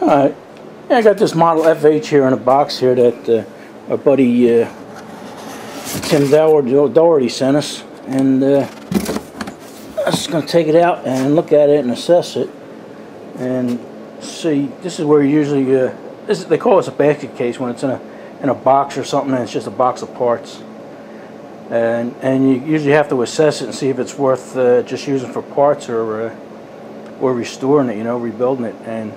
Alright, yeah, I got this model FH here in a box here that our buddy Tim Doherty sent us, and I'm just going to take it out and look at it and assess it and see. This is where you usually they call this a basket case when it's in a box or something, and it's just a box of parts, and you usually have to assess it and see if it's worth just using for parts or restoring it, rebuilding it. And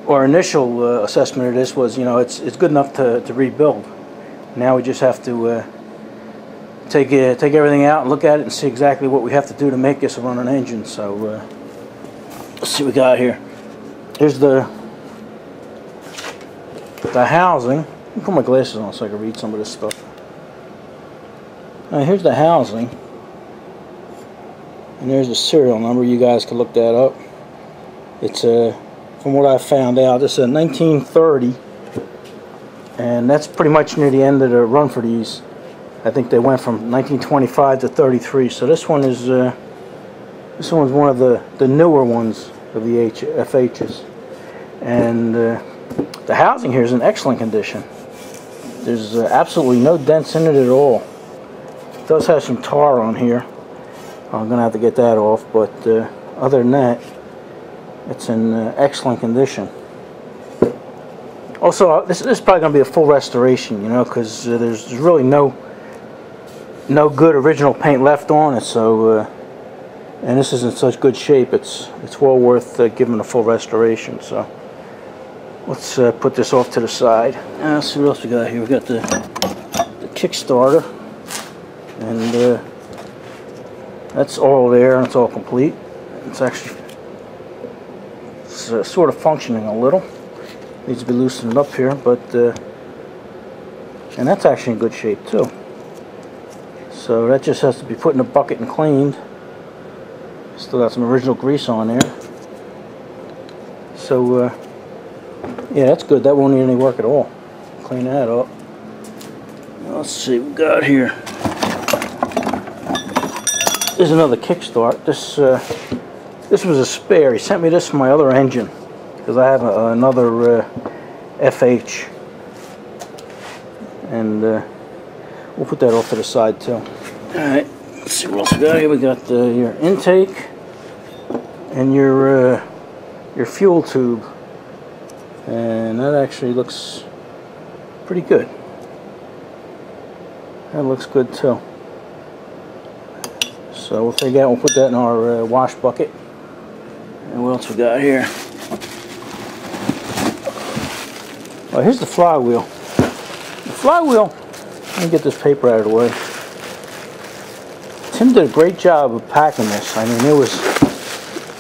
our initial assessment of this was, it's good enough to rebuild. Now we just have to take everything out and look at it and see exactly what we have to do to make this a running engine. So let's see what we got here. Here's the housing. Let me put my glasses on so I can read some of this stuff. Here's the housing, and there's the serial number. You guys can look that up. It's from what I found out, this is a 1930, and that's pretty much near the end of the run for these. I think they went from 1925 to 33. So this one is one of the newer ones of the FHs, and the housing here is in excellent condition. There's absolutely no dents in it at all. It does have some tar on here. I'm gonna have to get that off, but other than that, it's in excellent condition. Also, this is probably going to be a full restoration, because there's really no good original paint left on it. So, and this is in such good shape, it's well worth giving a full restoration. So, let's put this off to the side. Let's see what else we got here. We got the Kickstarter, and that's all there, and it's all complete. It's actually sort of functioning a little. Needs to be loosened up here, but and that's actually in good shape too. So that just has to be put in a bucket and cleaned. Still got some original grease on there. So yeah, that's good. That won't need any work at all. Clean that up. Let's see what we got here. There's another kickstart. This was a spare. He sent me this for my other engine because I have another FH, and we'll put that off to the side too. Alright, let's see what else we got here. We got your intake and your fuel tube, and that actually looks pretty good. That looks good too. So we'll take that, we'll put that in our wash bucket. And what else we got here? Well, here's the flywheel. The flywheel, let me get this paper out of the way. Tim did a great job of packing this. I mean, there was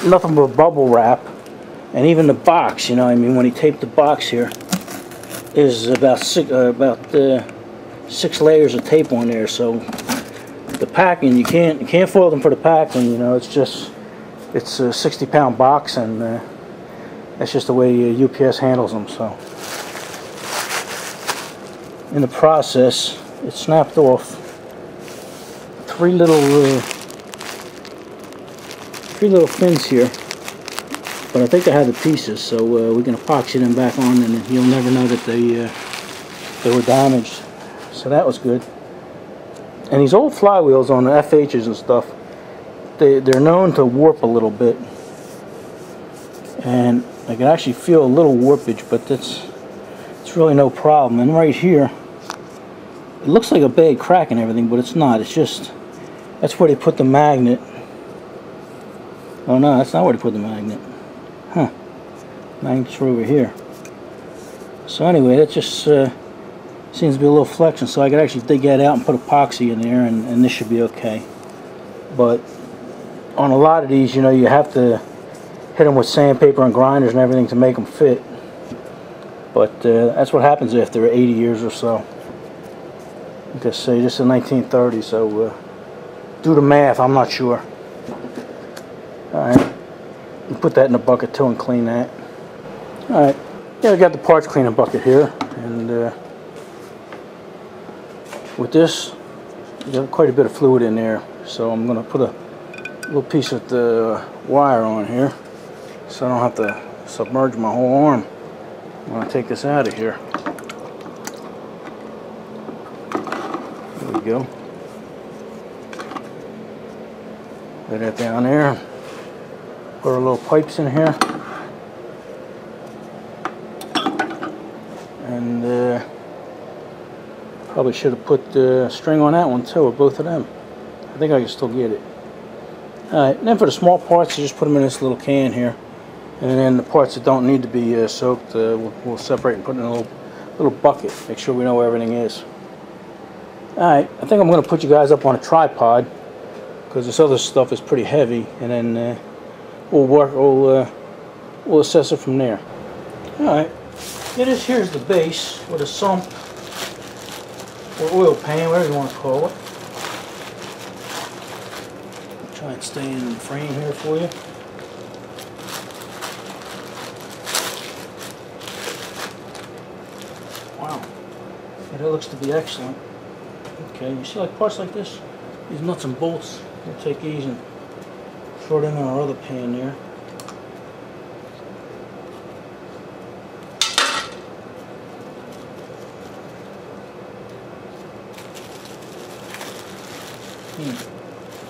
nothing but bubble wrap. And even the box, when he taped the box here, is about six layers of tape on there. So the packing, you can't foil them for the packing, it's a 60-pound box, and that's just the way UPS handles them. So in the process, it snapped off three little fins here, but I think I have the pieces, so we can epoxy them back on, and you'll never know that they were damaged. So that was good. And these old flywheels on the FHs and stuff, they're known to warp a little bit, and I can actually feel a little warpage, but it's really no problem. And right here, it looks like a bad crack and everything, but it's not. It's just, that's where they put the magnet. Oh no, that's not where they put the magnet. Huh. Magnet's over here. So anyway, that just seems to be a little flexion, so I could actually dig that out and put epoxy in there, and this should be okay. But on a lot of these, you have to hit them with sandpaper and grinders and everything to make them fit. But that's what happens after 80 years or so. Like I say, this is 1930, so do the math, I'm not sure. Alright, put that in a bucket too and clean that. Alright, yeah, we got the parts cleaning bucket here, and with this, you got quite a bit of fluid in there, so I'm going to put a little piece of the wire on here so I don't have to submerge my whole arm. I'm going to take this out of here. There we go. Put that down there. Put our little pipes in here. And probably should have put the string on that one too, or both of them. I think I can still get it. Alright, then for the small parts, you just put them in this little can here. And then the parts that don't need to be soaked, we'll separate and put in a little bucket. Make sure we know where everything is. Alright, I think I'm going to put you guys up on a tripod, because this other stuff is pretty heavy, and then we'll assess it from there. Alright, here's the base with a sump or oil pan, whatever you want to call it. Try and stay in the frame here for you. Wow, yeah, that looks to be excellent. Okay, you see like parts like this? These nuts and bolts, we'll take these and throw them in our other pan there.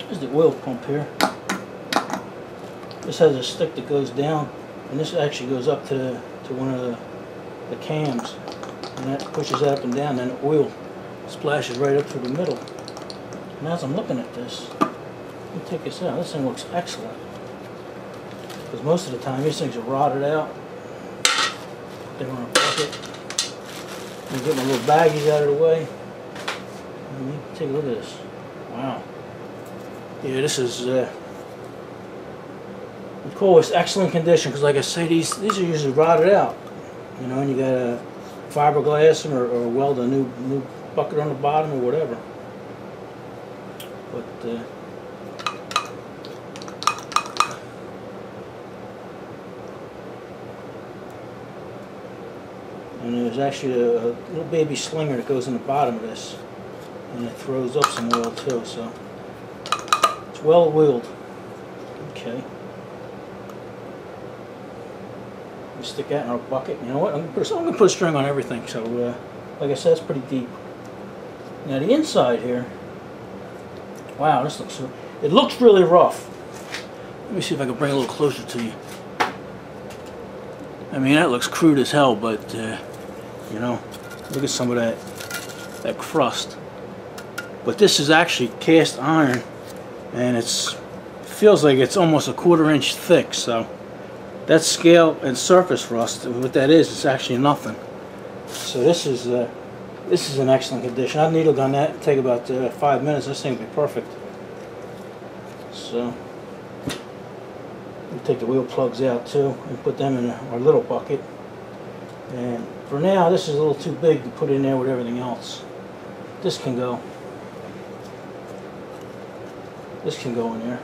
Here's the oil pump here. This has a stick that goes down, and this actually goes up to one of the cams, and that pushes that up and down, and the oil splashes right up through the middle. And as I'm looking at this, let me take this out. This thing looks excellent, because most of the time these things are rotted out. They want a bucket. I'm getting my little baggies out of the way. Take a look at this. Wow. Yeah, this is we call this excellent condition, because like I say, these are usually rotted out. You know, and you got to fiberglass them or weld a new bucket on the bottom or whatever. But and there's actually a little baby slinger that goes in the bottom of this, and it throws up some oil too, so it's well oiled. Okay. We stick that in our bucket. You know what? I'm gonna put a string on everything. So, like I said, it's pretty deep. Now the inside here. Wow, this looks. It looks really rough. Let me see if I can bring it a little closer to you. I mean, that looks crude as hell, but you know, look at some of that crust. But this is actually cast iron, and feels like it's almost a 1/4 inch thick. So that's scale and surface rust. What that is, it's actually nothing. So this is in excellent condition. I've needle gun that. It'll take about 5 minutes. This thing will be perfect. So we take the wheel plugs out too and put them in our little bucket. And for now, this is a little too big to put in there with everything else. This can go. This can go in there.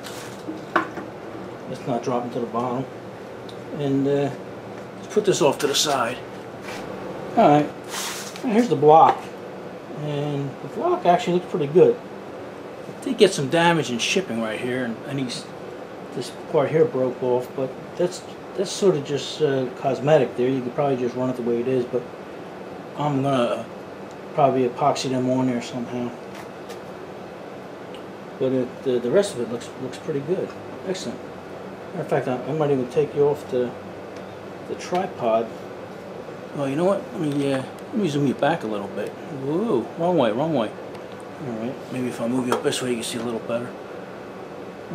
It's not dropping to the bottom. And let's put this off to the side. Alright, here's the block. And the block actually looks pretty good. I did get some damage in shipping right here, and this part here broke off, but that's sort of just cosmetic there. You could probably just run it the way it is, but I'm gonna probably epoxy them on there somehow. But the rest of it looks pretty good. Excellent. Matter of fact, I might even take you off the tripod. Well, you know what? Let me zoom you back a little bit. Whoa, wrong way. All right, maybe if I move you up this way, you can see a little better.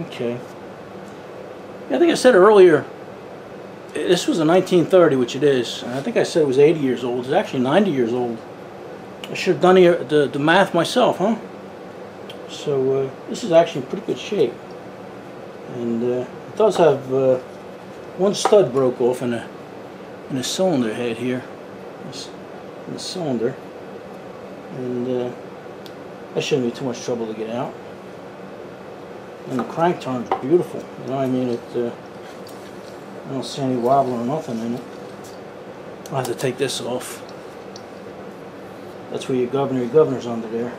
Okay. Yeah, I think I said earlier, this was a 1930, which it is. And I think I said it was 80 years old. It's actually 90 years old. I should have done the math myself, huh? So this is actually in pretty good shape. And it does have one stud broke off in the cylinder head here. In the cylinder. And that shouldn't be too much trouble to get out. And the crank turns beautiful. You know what I mean? I don't see any wobble or nothing in it. I'll have to take this off. That's where your governor's under there.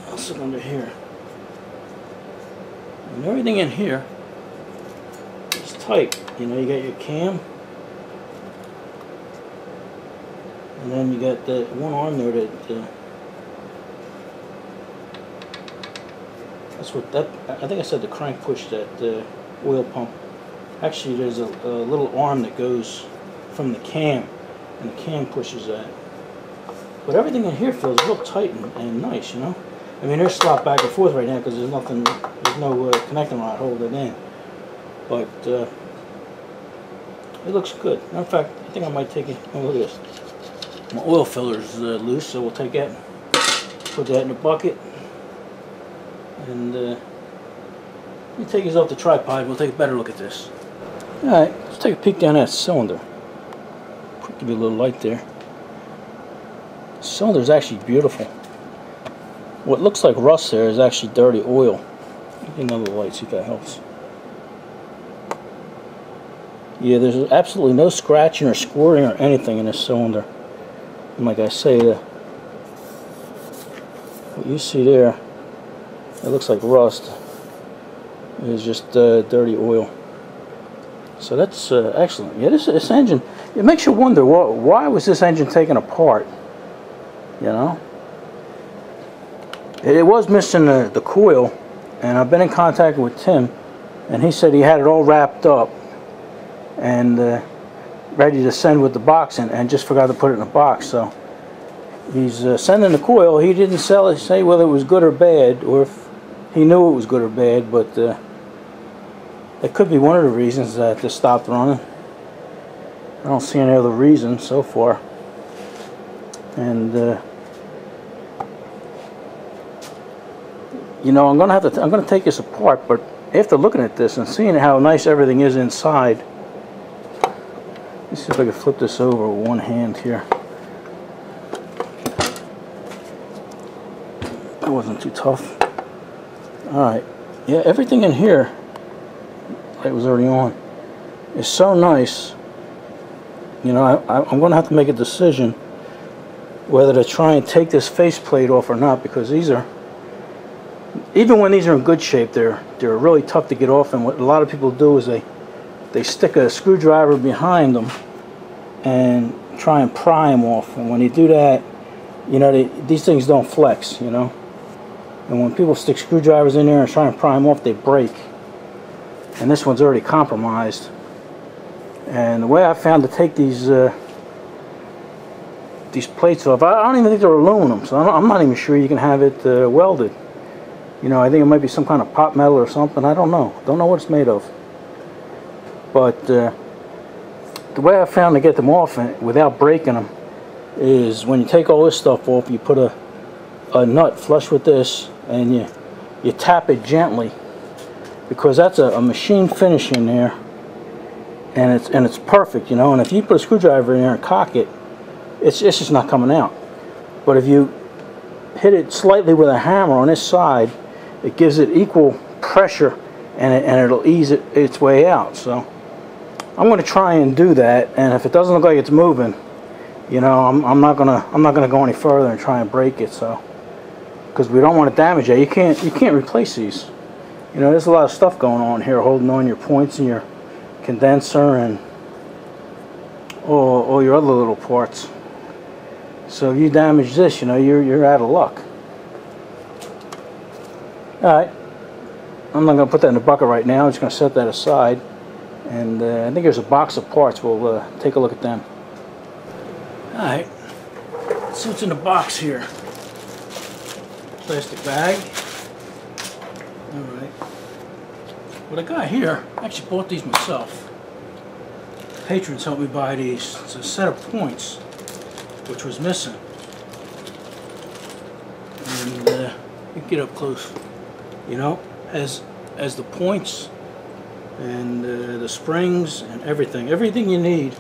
I'll sit under here. And everything in here is tight. You know, you got your cam, and then you got the one arm there that that's what that. I think I said the crank pushed that oil pump. Actually, there's a little arm that goes from the cam, and the cam pushes that. But everything in here feels real tight and nice, you know. I mean, they're slopped back and forth right now because there's nothing, there's no connecting rod holding it in. But it looks good. Matter of fact, I think I might take it. Oh, look at this. My oil filler's loose, so we'll take that, put that in a bucket, and let me take this off the tripod. We'll take a better look at this. All right, let's take a peek down that cylinder. Give you a little light there. The cylinder is actually beautiful. What looks like rust there is actually dirty oil. Give you another light, see if that helps. Yeah, there's absolutely no scratching or squirting or anything in this cylinder. And like I say, what you see there, it looks like rust. It is just dirty oil. So that's excellent. Yeah, this engine, it makes you wonder, why was this engine taken apart? You know? It was missing the coil, and I've been in contact with Tim, and he said he had it all wrapped up and ready to send with the box, and just forgot to put it in the box. So he's sending the coil. He didn't say whether it was good or bad, or if he knew it was good or bad, but it could be one of the reasons that this stopped running. I don't see any other reason so far. And you know, I'm gonna take this apart, but after looking at this and seeing how nice everything is inside, let's see if I can flip this over with one hand here. That wasn't too tough. Alright, yeah, everything in here, light was already on, is so nice. You know, I'm gonna have to make a decision whether to try and take this faceplate off or not, because these are, even when these are in good shape, they're really tough to get off. And what a lot of people do is they stick a screwdriver behind them and try and pry them off. And when you do that, you know, these things don't flex, you know. And when people stick screwdrivers in there and try and pry them off, they break. And this one's already compromised. And the way I found to take these plates off, I don't even think they're aluminum, so I'm not even sure you can have it welded. You know, I think it might be some kind of pot metal or something. I don't know. Don't know what it's made of. But the way I found to get them off without breaking them is when you take all this stuff off, you put a nut flush with this, and you tap it gently, because that's a machine finish in there, and it's perfect, you know. And if you put a screwdriver in there and cock it, it's just not coming out. But if you hit it slightly with a hammer on this side, it gives it equal pressure, and it'll ease its way out. So I'm going to try and do that, and if it doesn't look like it's moving, you know, I'm not gonna go any further and try and break it. So, because we don't want to damage it. You can't replace these. You know, there's a lot of stuff going on here, holding on your points and your condenser and all your other little parts. So if you damage this, you know, you're out of luck. Alright, I'm not going to put that in the bucket right now. I'm just going to set that aside. And I think there's a box of parts. We'll take a look at them. Alright, let's see what's in the box here. Plastic bag. Alright. What I got here, I actually bought these myself. Patrons helped me buy these. It's a set of points, which was missing. And you can get up close. You know, as the points and the springs and everything you need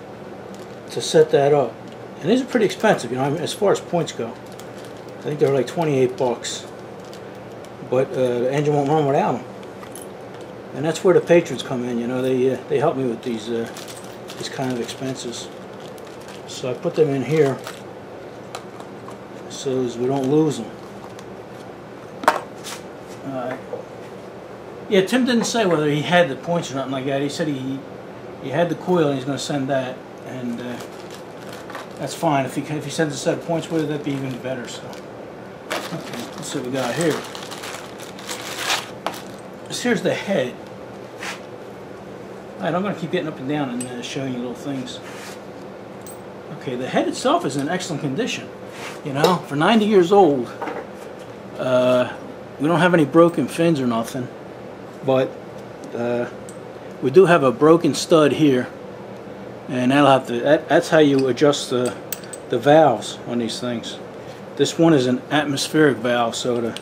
to set that up. And these are pretty expensive, you know, I mean, as far as points go. I think they're like 28 bucks. But the engine won't run without them. And that's where the patrons come in, you know. They help me with these kind of expenses. So I put them in here so as we don't lose them. Yeah, Tim didn't say whether he had the points or nothing like that. He said he He had the coil and he's going to send that, and that's fine. If he sends a set of points with it, that'd be even better. So, okay, let's see what we got here. Here's the head. Alright, I'm going to keep getting up and down and showing you little things. Okay, the head itself is in excellent condition. You know, for 90 years old, we don't have any broken fins or nothing, but we do have a broken stud here, and that'll have to. That's how you adjust the valves on these things. This one is an atmospheric valve, so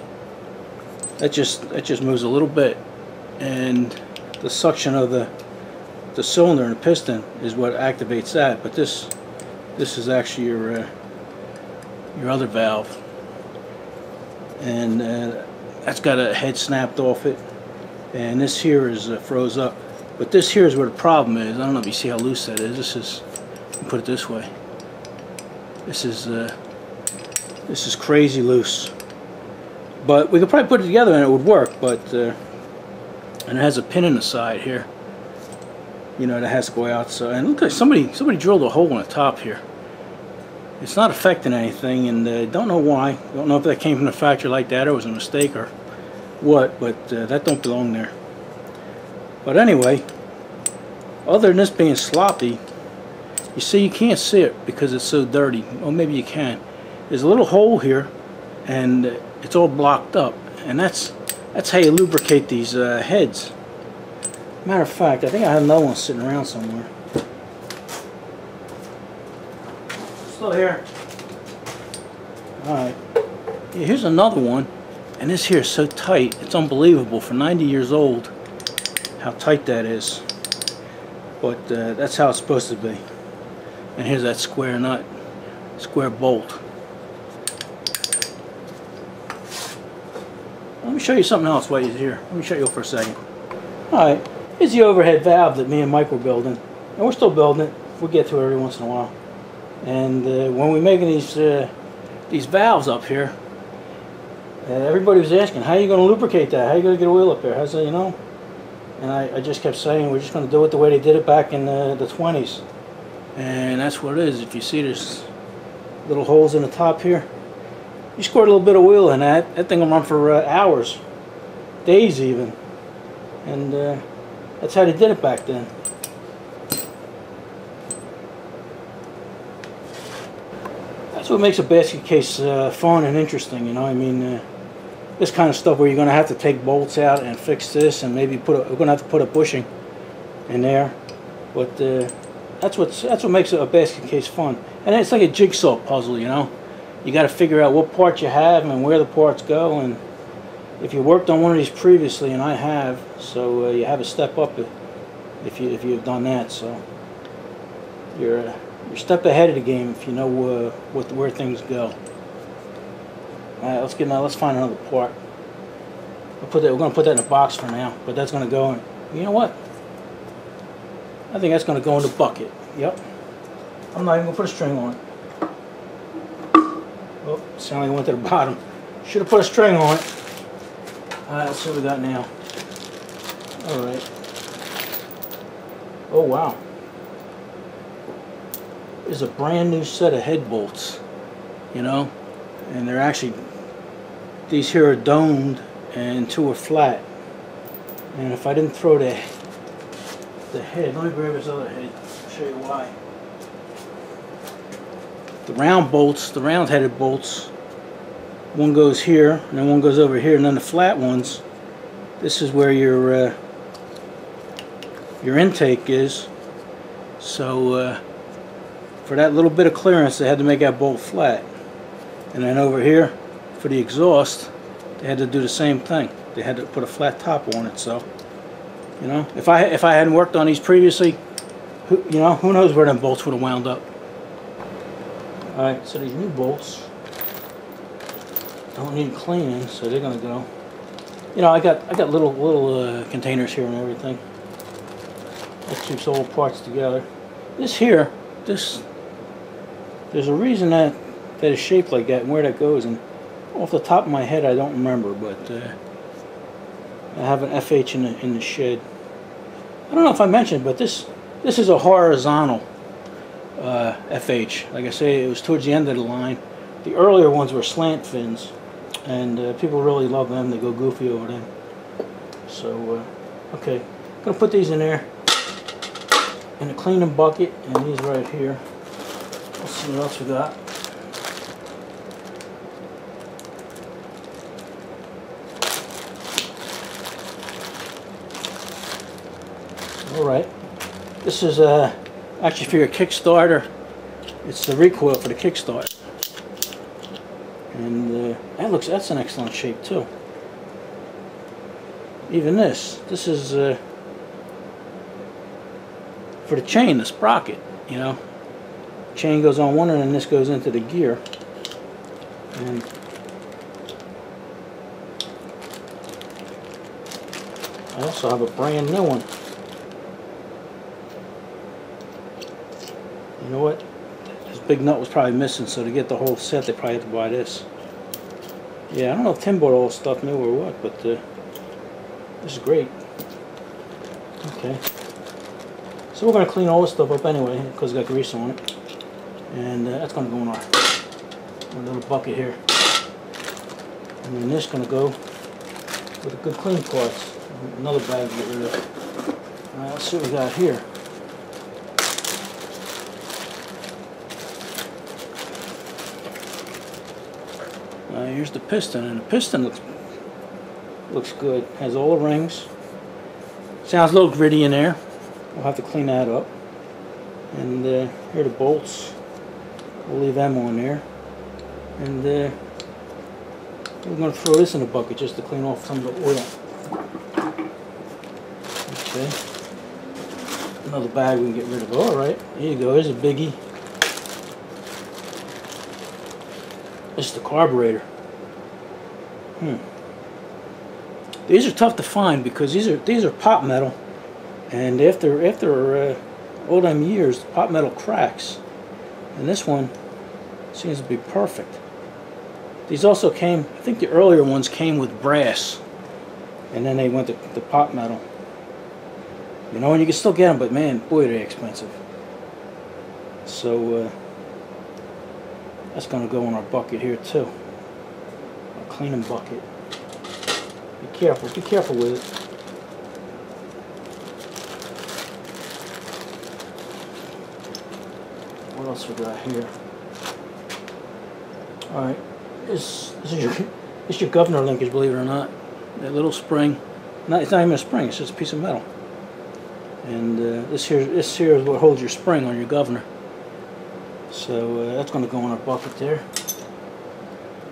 that just moves a little bit, and the suction of the cylinder and the piston is what activates that. But this is actually your other valve, and that's got a head snapped off it, and this here is froze up. But this here is where the problem is. I don't know if you see how loose that is. This is, put it this way, this is crazy loose. But we could probably put it together and it would work. But and it has a pin in the side here, you know, that has to go out. So, and look, like somebody drilled a hole in the top here. It's not affecting anything, and don't know why. Don't know if that came from the factory like that or was a mistake or what, but that don't belong there. But anyway, other than this being sloppy, you see you can't see it because it's so dirty. Well, maybe you can. There's a little hole here, and it's all blocked up, and that's how you lubricate these heads. Matter of fact, I think I have another one sitting around somewhere. Still here. Alright. Yeah, here's another one. And this here is so tight. It's unbelievable for 90 years old how tight that is. But that's how it's supposed to be. And here's that square nut. Square bolt. Let me show you something else while you're here. Let me show you for a second. Alright. Here's the overhead valve that me and Mike were building. And we're still building it. We'll get to it every once in a while. And when we're making these valves up here, everybody was asking, how are you going to lubricate that? How are you going to get oil up there? How's that, you know? And I just kept saying, we're just going to do it the way they did it back in the 20s. And that's what it is. If you see there's little holes in the top here, you squirt a little bit of oil in that. That thing will run for hours, days even. And that's how they did it back then. That's what makes a basket case fun and interesting, you know. I mean, this kind of stuff where you're going to have to take bolts out and fix this, and maybe we're going to have to put a bushing in there. But that's what makes a basket case fun. And it's like a jigsaw puzzle, you know. You got to figure out what parts you have and where the parts go. And if you worked on one of these previously, and I have, so you have a step up if you've done that. So you're a step ahead of the game if you know where things go. All right, let's find another part. We're going to put that in a box for now, but that's going to go in. You know what? I think that's going to go in the bucket. Yep. I'm not even going to put a string on it. Oh, sounded like it went to the bottom. Should have put a string on it. All right, let's see what we got now. All right. Oh wow. Is a brand new set of head bolts, you know, and they're actually, these here are domed and two are flat. And if I didn't throw the head, let me grab this other head, I'll show you why. The round bolts, the round headed bolts, one goes here and then one goes over here, and then the flat ones, this is where your intake is. So for that little bit of clearance, they had to make that bolt flat. And then over here, for the exhaust, they had to do the same thing. They had to put a flat top on it. So, you know, if I hadn't worked on these previously, who knows where them bolts would have wound up. All right, so these new bolts don't need cleaning, so they're gonna go. You know, I got little containers here and everything. That keeps all parts together. This here, there's a reason that is shaped like that and where that goes, and off the top of my head I don't remember, but I have an FH in the shed. I don't know if I mentioned, but this This is a horizontal FH. Like I say, it was towards the end of the line. The earlier ones were slant fins, and people really love them. They go goofy over them. So, okay, I'm gonna put these in there in a cleaning bucket, and these right here. Let's see what else we got. All right, this is actually for your Kickstarter. It's the recoil for the Kickstart, and that's in excellent shape too. Even this is for the chain, the sprocket. You know, chain goes on one end, and this goes into the gear. And I also have a brand new one. You know what? This big nut was probably missing, so to get the whole set, they probably had to buy this. Yeah, I don't know if Tim bought all this stuff new or what, but this is great. Okay. So we're going to clean all this stuff up anyway, because it's got grease on it. And that's going to go in our little bucket here. And then this is going to go with the good clean parts. Another bag to get rid of. Alright, let's see what we got here. Here's the piston, and the piston looks good. Has all the rings. Sounds a little gritty in there. We'll have to clean that up. And here are the bolts. We'll leave them on there. And we're going to throw this in a bucket just to clean off some of the oil. Okay. Another bag we can get rid of. Alright, here you go. Here's a biggie. This is the carburetor. These are tough to find because these are pot metal, and after all them years, the pot metal cracks, and this one seems to be perfect. These also came, I think the earlier ones came with brass, and then they went to pot metal. You know, and you can still get them, but man, boy, they're expensive. So that's going to go in our bucket here too. A cleaning bucket. Be careful with it. What else we got here? Alright, this is your governor linkage, believe it or not. That little spring. It's not even a spring, it's just a piece of metal. And this here is what holds your spring on your governor. So that's going to go in our bucket there.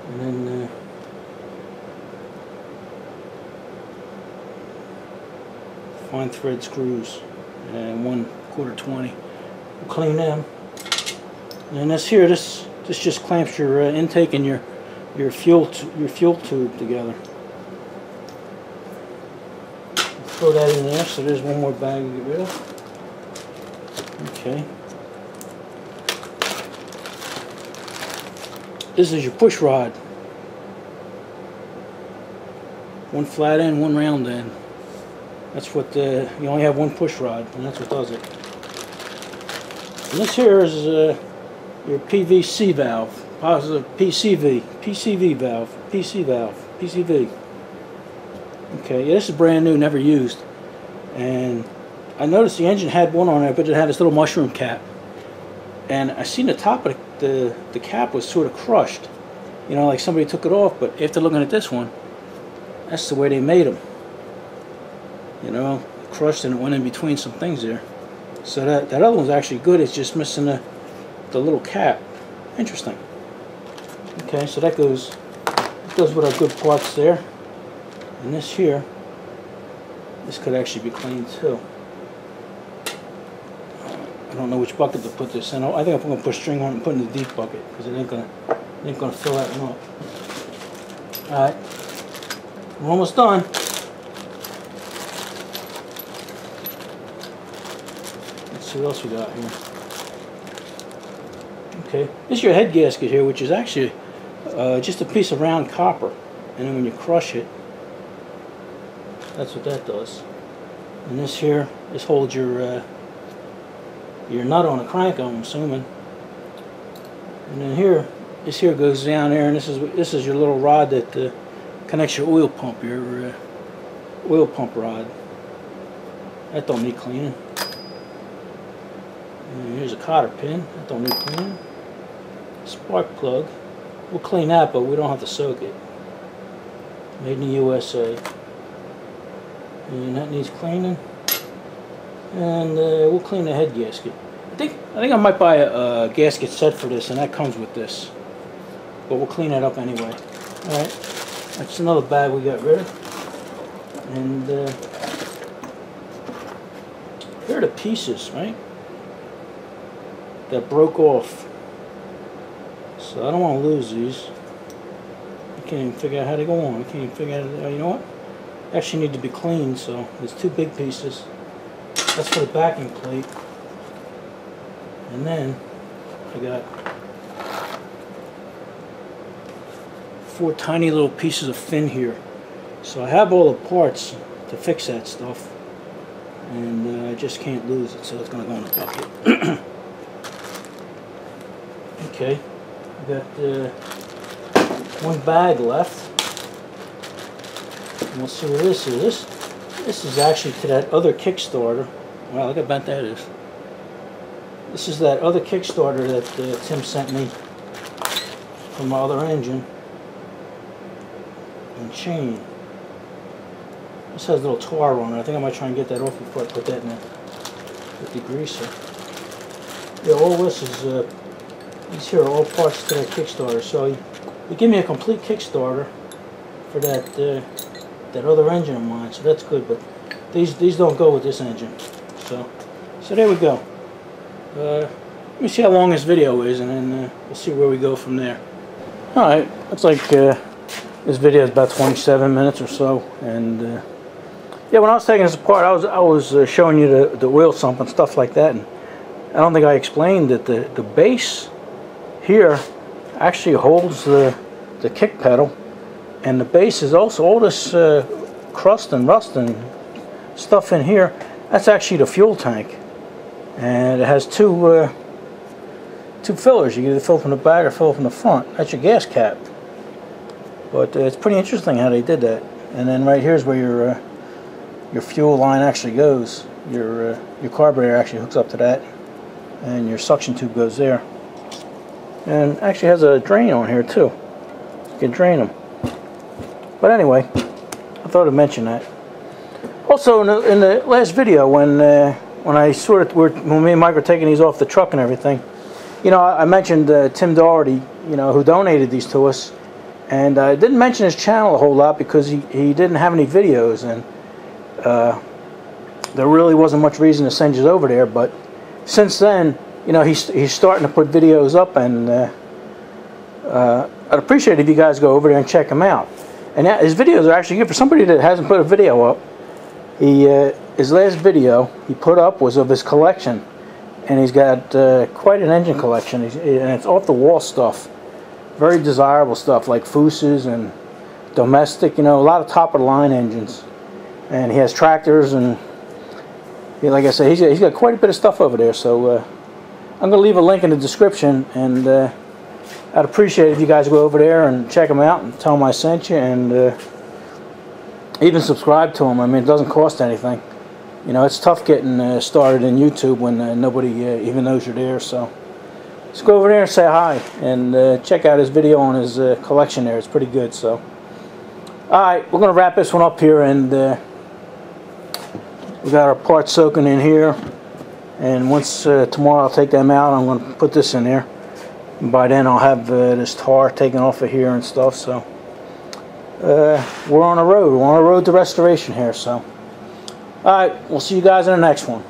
And then fine thread screws, and 1/4-20. We'll clean them. And this here, this just clamps your intake and your fuel tube together. Throw that in there. So there's one more bag to get rid of. Okay. This is your push rod. One flat end, one round end. That's what you only have one push rod, and that's what does it. And this here is your PVC valve, positive PCV valve, PCV. Okay, yeah, this is brand new, never used. And I noticed the engine had one on there, but it had this little mushroom cap. And I seen the top of the cap was sort of crushed. You know, like somebody took it off, but after looking at this one, that's the way they made them. You know, crushed, and it went in between some things there. So that other one's actually good, it's just missing the little cap. Interesting. Okay, so that goes with our good parts there. And this here, this could actually be cleaned too. I don't know which bucket to put this in. I think I'm going to put string on it and put it in the deep bucket, because it ain't gonna fill that one up. Alright, we're almost done. Let's see what else we got here. Okay, this is your head gasket here, which is actually just a piece of round copper, and then when you crush it, that's what that does. And this here, this holds your your nut on the crank, I'm assuming. And then here, this here goes down there, and this is your little rod that connects your oil pump, your oil pump rod. That don't need cleaning. And here's a cotter pin. That don't need cleaning. Spark plug. We'll clean that, but we don't have to soak it. Made in the USA. And that needs cleaning. And we'll clean the head gasket. I think I might buy a gasket set for this, and that comes with this. But we'll clean that up anyway. Alright, that's another bag we got rid of. And here are the pieces, right? That broke off. So I don't want to lose these. I can't even figure out how they go on. I can't even figure out, you know what? Actually need to be cleaned, so there's two big pieces. That's for the backing plate. And then I got 4 tiny little pieces of fin here. So I have all the parts to fix that stuff, and I just can't lose it, so it's going to go in the bucket. Okay, I got one bag left, and we'll see what this is. This is actually to that other Kickstarter. Wow, look how bent that is. This is that other Kickstarter that Tim sent me from my other engine. And chain. This has a little tar on it. I think I might try and get that off before I put that in with the greaser. Yeah, all this is, these here are all parts to that Kickstarter. So he gave me a complete Kickstarter for that that other engine of mine, so that's good. But these don't go with this engine. So there we go. Let me see how long this video is, and then we'll see where we go from there. Alright, looks like this video is about 27 minutes or so. And yeah, when I was taking this apart, I was showing you the oil sump and stuff like that. And I don't think I explained that the base here actually holds the kick pedal, and the base is also all this crust and rust and stuff in here. That's actually the fuel tank, and it has two fillers. You can either fill from the back or fill from the front. That's your gas cap. But it's pretty interesting how they did that. And then right here is where your fuel line actually goes. Your carburetor actually hooks up to that, and your suction tube goes there. And actually has a drain on here too. You can drain them. But anyway, I thought I'd mention that. Also, in the last video, when me and Mike were taking these off the truck and everything, you know, I mentioned Tim Doherty, you know, who donated these to us, and I didn't mention his channel a whole lot because he didn't have any videos, and there really wasn't much reason to send you over there. But since then, you know, he's starting to put videos up, and I'd appreciate it if you guys go over there and check him out. And his videos are actually good for somebody that hasn't put a video up. His last video he put up was of his collection, and he's got quite an engine collection, and it's off the wall stuff, very desirable stuff like Fuses and domestic, you know, a lot of top of the line engines, and he has tractors, and like I said, he's got quite a bit of stuff over there. So I'm gonna leave a link in the description, and I'd appreciate it if you guys go over there and check him out and tell him I sent you, and even subscribe to him. I mean, it doesn't cost anything. You know, it's tough getting started in YouTube when nobody even knows you're there. So just go over there and say hi, and check out his video on his collection there. It's pretty good. So alright, we're going to wrap this one up here, and we got our parts soaking in here, and once tomorrow I'll take them out. I'm going to put this in there, and by then I'll have this tar taken off of here and stuff. So we're on a road. We're on a road to restoration here. So alright, we'll see you guys in the next one.